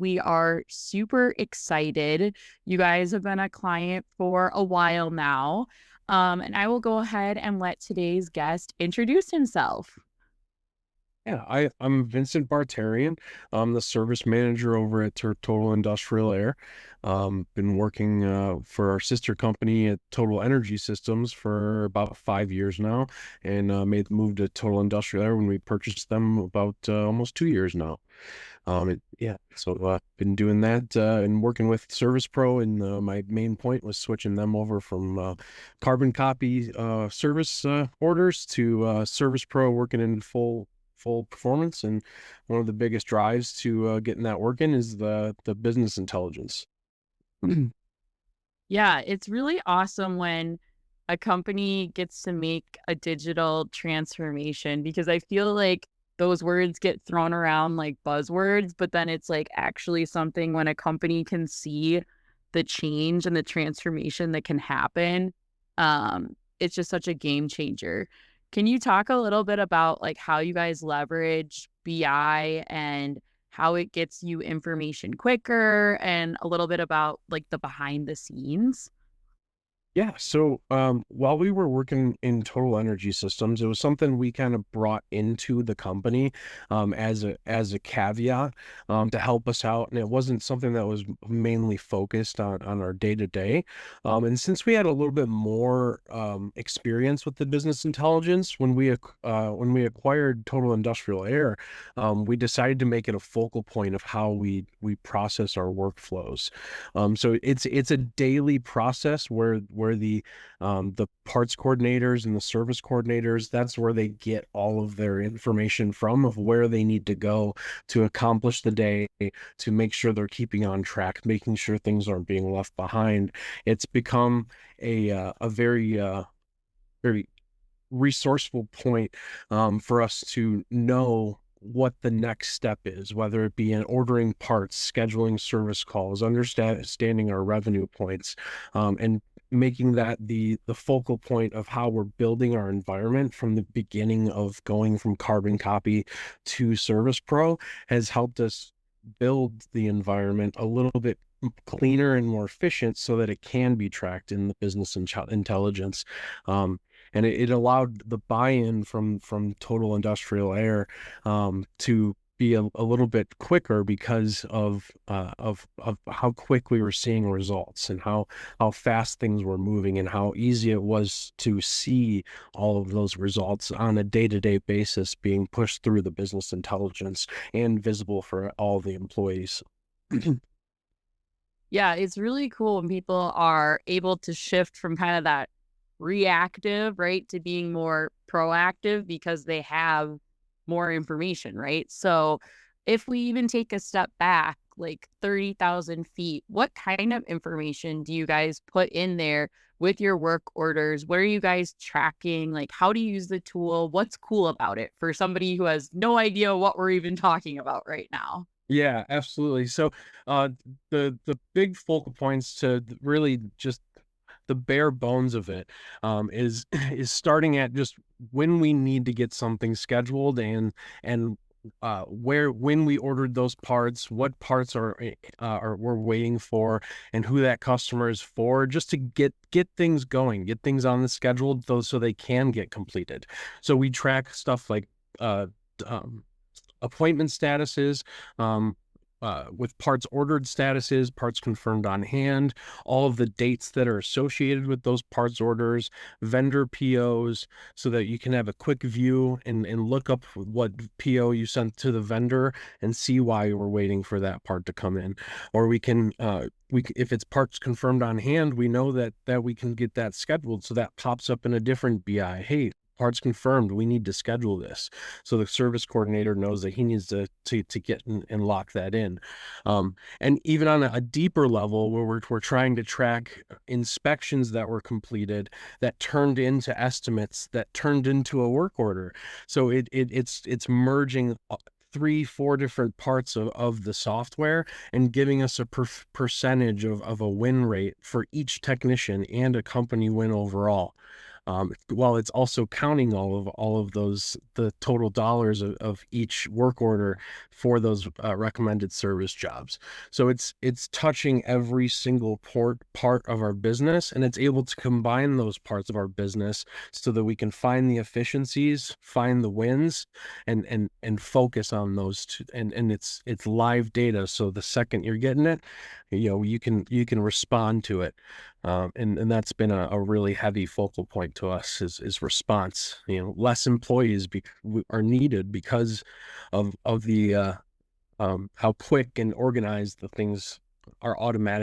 we are super excited. You guys have been a client for a while now. And I will go ahead and let today's guest introduce himself. Yeah, I'm Vincent Barterian. I'm the service manager over at Total Industrial Air. Been working for our sister company at Total Energy Systems for about 5 years now, and made the move to Total Industrial Air when we purchased them about almost 2 years now. Been doing that and working with Service Pro, and my main point was switching them over from carbon copy service orders to Service Pro, working in full performance. And one of the biggest drives to getting that working is the business intelligence. Yeah, it's really awesome when a company gets to make a digital transformation because I feel like those words get thrown around like buzzwords, but then it's like actually something when a company can see the change and the transformation that can happen. It's just such a game changer. Can you talk a little bit about like how you guys leverage BI and how it gets you information quicker and a little bit about like the behind the scenes? Yeah, so while we were working in Total Energy Systems, it was something we kind of brought into the company as a caveat to help us out, and it wasn't something that was mainly focused on our day to day. And since we had a little bit more experience with the business intelligence when we acquired Total Industrial Air, we decided to make it a focal point of how we process our workflows. So it's a daily process where the parts coordinators and the service coordinators, that's where they get all of their information from of where they need to go to accomplish the day, to make sure they're keeping on track, making sure things aren't being left behind. It's become a very resourceful point for us to know what the next step is, whether it be in ordering parts, scheduling service calls, understanding our revenue points, and making that the focal point of how we're building our environment from the beginning of going from carbon copy to Service Pro has helped us build the environment a little bit cleaner and more efficient so that it can be tracked in the business intelligence. Um, and it allowed the buy-in from Total Industrial Air to be a little bit quicker because of how quick we were seeing results, and how fast things were moving, and how easy it was to see all of those results on a day-to-day basis being pushed through the business intelligence and visible for all the employees. Yeah, it's really cool when people are able to shift from kind of that reactive, right, to being more proactive because they have more information, right? So if we even take a step back, like 30,000 feet, what kind of information do you guys put in there with your work orders? What are you guys tracking? Like, how do you use the tool? What's cool about it for somebody who has no idea what we're even talking about right now? Yeah, absolutely. So, uh, the big focal points to really just the bare bones of it is is starting at just when we need to get something scheduled, and where when we ordered those parts, what parts are we're waiting for, and who that customer is for, just to get things going, get things on the schedule, those so they can get completed. So we track stuff like uh, um, appointment statuses, um, with parts ordered statuses, parts confirmed on hand, all of the dates that are associated with those parts orders, vendor POs, so that you can have a quick view and look up what PO you sent to the vendor and see why you were waiting for that part to come in. Or if it's parts confirmed on hand, we know that we can get that scheduled. So that pops up in a different BI. Hey, parts confirmed. We need to schedule this. So the service coordinator knows that he needs to get and lock that in. And even on a deeper level, where we're trying to track inspections that were completed, that turned into estimates, that turned into a work order. So it's merging three, four different parts of the software and giving us a percentage of a win rate for each technician and a company win overall. while it's also counting all of those, the total dollars of each work order for those recommended service jobs. So it's touching every single part of our business, and it's able to combine those parts of our business so that we can find the efficiencies, find the wins, and focus on those two. And it's live data, so the second you're getting it, you can respond to it. And that's been a really heavy focal point to us is response. Less employees are needed because of the how quick and organized the things are automatic.